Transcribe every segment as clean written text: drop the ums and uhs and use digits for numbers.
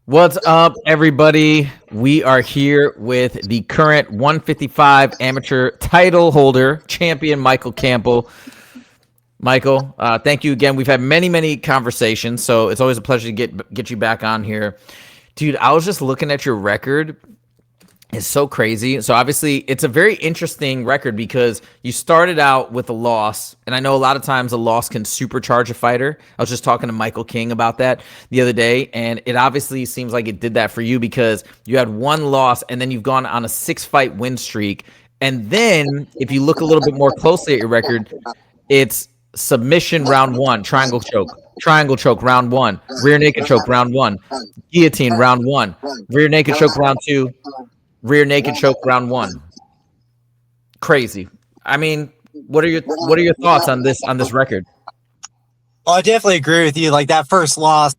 What's up, everybody? We are here with the current 155 amateur title holder, champion Michael Kampel. Michael, thank you again. We've had many conversations, so it's always a pleasure to get you back on here. Dude, I was just looking at your record. It's so crazy. So obviously, it's a very interesting record because you started out with a loss, and I know a lot of times a loss can supercharge a fighter. I was just talking to Michael King about that the other day, and it obviously seems like it did that for you because you had one loss, and then you've gone on a 6-fight win streak. And then, if you look a little bit more closely at your record, it's submission round one, triangle choke round one, rear naked choke round one, guillotine round one, rear naked choke round two, rear naked choke round one. Crazy. I mean, what are your thoughts on this record? Well, I definitely agree with you. Like that first loss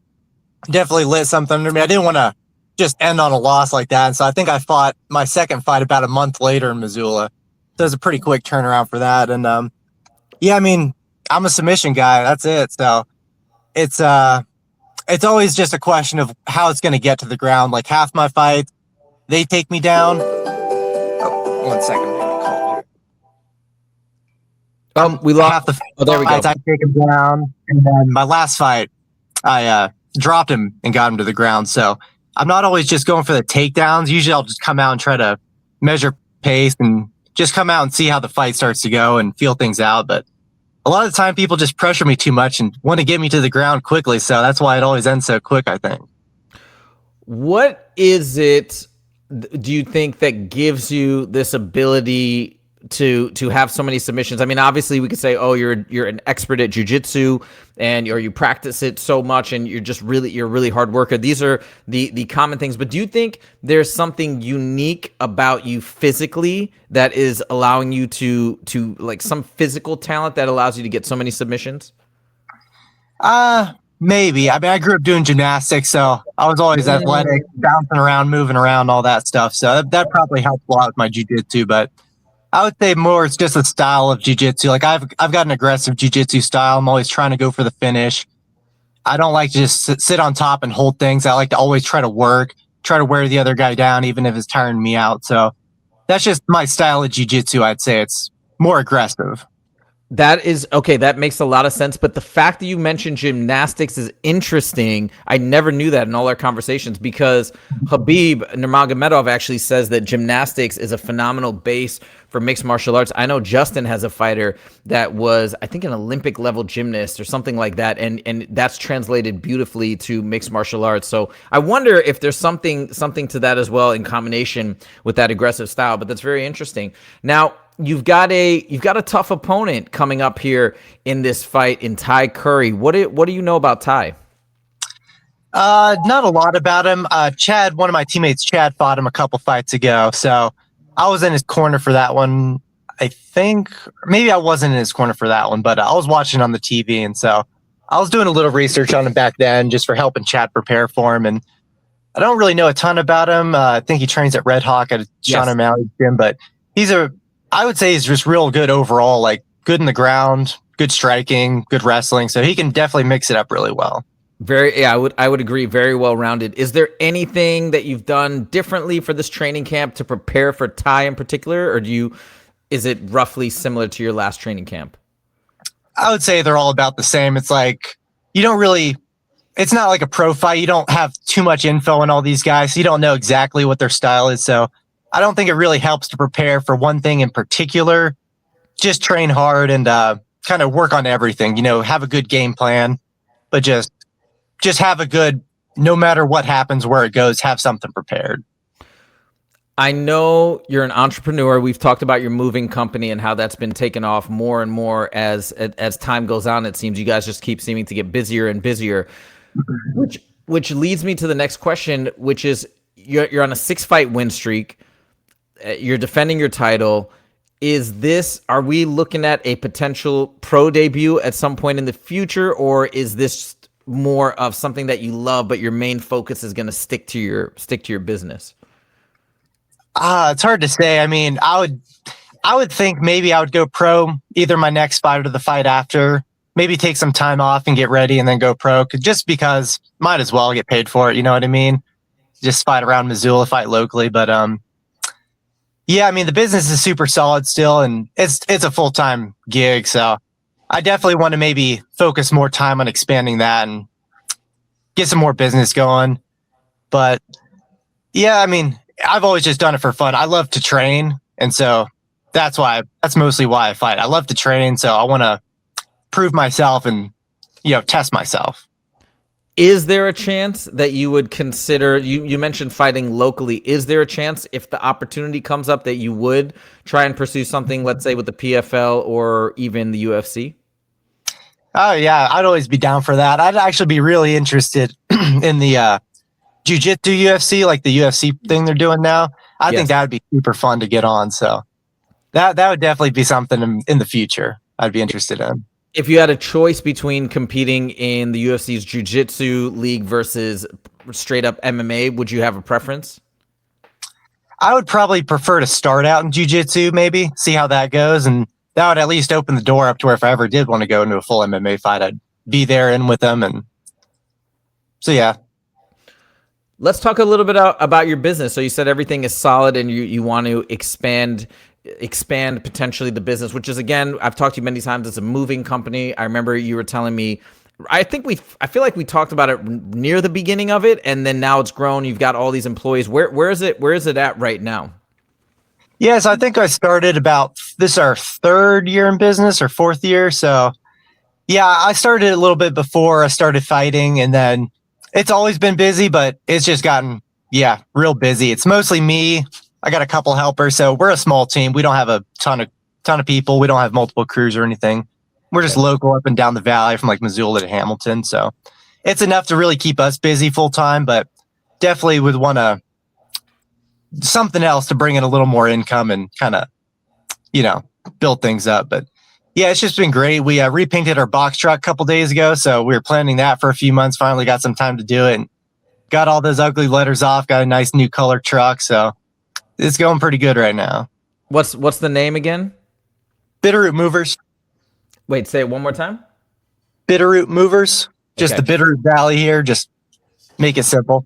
definitely lit something under me. I didn't want to just end on a loss like that. And so I think I fought my second fight about a month later in Missoula. So it was a pretty quick turnaround for that. And yeah, I mean, I'm a submission guy. That's it. So it's always just a question of how it's going to get to the ground. Like half my fights, they take me down. Oh, 1 second. We lost. Half the there we go. fights, I take him down. And then my last fight, I dropped him and got him to the ground. So I'm not always just going for the takedowns. Usually I'll just come out and try to measure pace and just come out and see how the fight starts to go and feel things out. But a lot of the time people just pressure me too much and want to get me to the ground quickly. So that's why it always ends so quick, I think. What is it, do you think, that gives you this ability to have so many submissions? I mean, obviously we could say, oh, you're an expert at jiu-jitsu or you practice it so much and you're a really hard worker. These are the common things. But do you think there's something unique about you physically that is allowing you to like some physical talent that allows you to get so many submissions? Maybe. I mean, I grew up doing gymnastics, so I was always athletic, bouncing around, moving around, all that stuff. So that probably helped a lot with my jiu-jitsu, but I would say more it's just a style of jiu-jitsu. Like I've got an aggressive jiu-jitsu style. I'm always trying to go for the finish. I don't like to just sit on top and hold things. I like to always try to wear the other guy down, even if it's tiring me out. So that's just my style of jiu-jitsu. I'd say it's more aggressive. That is okay. That makes a lot of sense. But the fact that you mentioned gymnastics is interesting. I never knew that in all our conversations because Khabib Nurmagomedov actually says that gymnastics is a phenomenal base for mixed martial arts. I know Justin has a fighter that was, I think, an Olympic level gymnast or something like that. And that's translated beautifully to mixed martial arts. So I wonder if there's something to that as well in combination with that aggressive style. But that's very interesting. Now, You've got a tough opponent coming up here in this fight in Ty Curry. What do you know about Ty? Not a lot about him. Chad, one of my teammates, Chad, fought him a couple fights ago, so I was in his corner for that one. I think maybe I wasn't in his corner for that one, but I was watching on the TV, and so I was doing a little research on him back then, just for helping Chad prepare for him. And I don't really know a ton about him. I think he trains at Red Hawk at Sean O'Malley's gym, but I would say he's just real good overall, like good in the ground, good striking, good wrestling. So he can definitely mix it up really well. I would agree. Very well rounded. Is there anything that you've done differently for this training camp to prepare for Ty in particular, or is it roughly similar to your last training camp? I would say they're all about the same. It's like it's not like a pro fight. You don't have too much info on all these guys. So you don't know exactly what their style is. So I don't think it really helps to prepare for one thing in particular. Just train hard and kind of work on everything. Have a good game plan, but just have a good, no matter what happens, where it goes, have something prepared. I know you're an entrepreneur. We've talked about your moving company and how that's been taken off more and more as time goes on. It seems you guys just keep seeming to get busier and busier, which leads me to the next question, which is you're on a 6-fight win streak. You're defending your title. Are we looking at a potential pro debut at some point in the future, or is this more of something that you love, but your main focus is going to stick to your business? It's hard to say. I mean, I would think maybe I would go pro either my next fight or the fight after. Maybe take some time off and get ready and then go pro, just because might as well get paid for it. You know what I mean? just fight around Missoula, fight locally. But yeah, I mean, the business is super solid still, and it's a full-time gig. So I definitely want to maybe focus more time on expanding that and get some more business going. But yeah, I mean, I've always just done it for fun. I love to train, and so that's mostly why I fight. I love to train, so I want to prove myself and test myself. Is there a chance that you would consider, you mentioned fighting locally, is there a chance if the opportunity comes up that you would try and pursue something, let's say with the PFL or even the UFC? Oh yeah, I'd always be down for that. I'd actually be really interested in the jiu-jitsu UFC, like the UFC thing they're doing now. I think that would be super fun to get on. So that would definitely be something in the future I'd be interested in. If you had a choice between competing in the UFC's jiu-jitsu league versus straight up MMA, would you have a preference? I would probably prefer to start out in jiu-jitsu, maybe see how that goes. And that would at least open the door up to where if I ever did want to go into a full MMA fight, I'd be there and with them. And so, yeah. Let's talk a little bit about your business. So you said everything is solid and you want to expand potentially the business, which is, again, I've talked to you many times, it's a moving company. I remember you were telling me, I feel like we talked about it near the beginning of it, and then now it's grown. You've got all these employees. Where is it at right now? Yes, I think I started this is our third year in business or fourth year. So yeah, I started a little bit before I started fighting, and then it's always been busy, but it's just gotten, real busy. It's mostly me. I got a couple helpers, so we're a small team. We don't have a ton of people. We don't have multiple crews or anything. We're just local up and down the valley from like Missoula to Hamilton. So it's enough to really keep us busy full time, but definitely would want something else to bring in a little more income and kind of, build things up. But yeah, it's just been great. We repainted our box truck a couple days ago, so we were planning that for a few months. Finally got some time to do it and got all those ugly letters off, got a nice new color truck. So it's going pretty good right now. What's the name again? Bitterroot Movers. Wait, say it one more time. Bitterroot Movers. Just the Bitterroot Valley here. Just make it simple.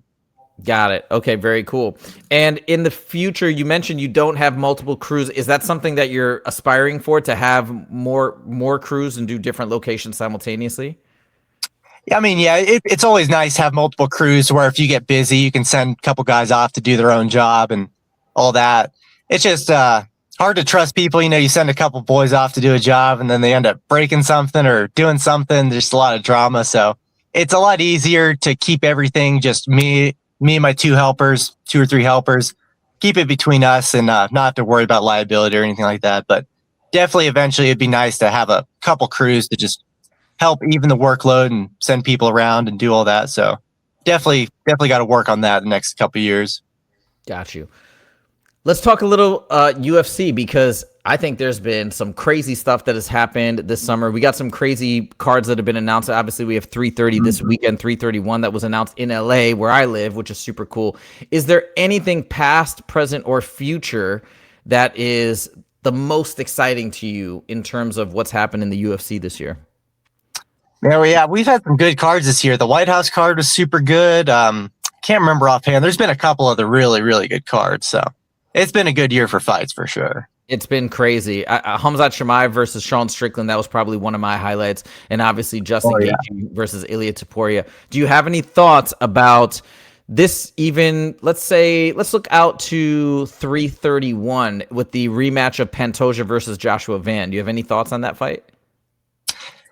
Got it. Okay, very cool. And in the future, you mentioned you don't have multiple crews. Is that something that you're aspiring for, to have more crews and do different locations simultaneously? Yeah, I mean, it's always nice to have multiple crews where if you get busy, you can send a couple guys off to do their own job and all that. It's just hard to trust people. You send a couple boys off to do a job and then they end up breaking something or doing something. There's a lot of drama. So it's a lot easier to keep everything just me and my two or three helpers, keep it between us and not have to worry about liability or anything like that. But definitely eventually it'd be nice to have a couple crews to just help even the workload and send people around and do all that. So definitely got to work on that the next couple of years. Got you. Let's talk a little UFC, because I think there's been some crazy stuff that has happened this summer. We got some crazy cards that have been announced. Obviously, we have 330 this weekend, 331 that was announced in LA, where I live, which is super cool. Is there anything past, present, or future that is the most exciting to you in terms of what's happened in the UFC this year? Yeah, we've had some good cards this year. The White House card was super good. Can't remember offhand. There's been a couple of the really, really good cards. So it's been a good year for fights for sure. It's been crazy. Khamzat Chimaev versus Sean Strickland, that was probably one of my highlights. And obviously Justin Gaethje versus Ilia Topuria. Do you have any thoughts about this? Even, let's look out to 331 with the rematch of Pantoja versus Joshua Van. Do you have any thoughts on that fight?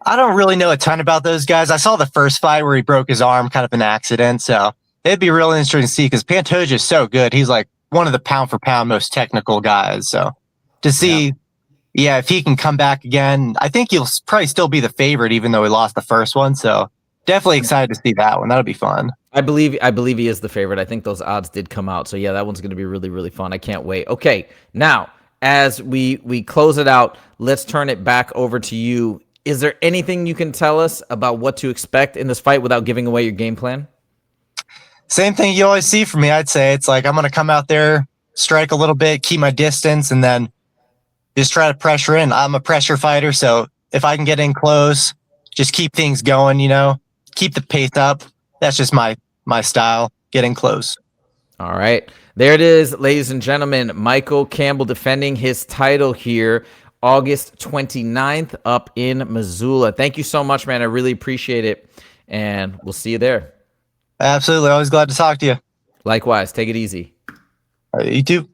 I don't really know a ton about those guys. I saw the first fight where he broke his arm, kind of an accident. So it'd be really interesting to see, because Pantoja is so good. He's like one of the pound for pound most technical guys. So to see, if he can come back again, I think he'll probably still be the favorite, even though he lost the first one. So definitely excited to see that one. That'll be fun. I believe he is the favorite. I think those odds did come out. So yeah, that one's going to be really, really fun. I can't wait. Okay, now as we close it out, let's turn it back over to you. Is there anything you can tell us about what to expect in this fight without giving away your game plan? Same thing you always see from me. I'd say it's like I'm going to come out there, strike a little bit, keep my distance, and then just try to pressure in. I'm a pressure fighter, so if I can get in close, just keep things going, keep the pace up. That's just my style, getting close. All right. There it is, ladies and gentlemen. Michael Campbell defending his title here August 29th up in Missoula. Thank you so much, man. I really appreciate it. And we'll see you there. Absolutely. Always glad to talk to you. Likewise. Take it easy. All right, you too.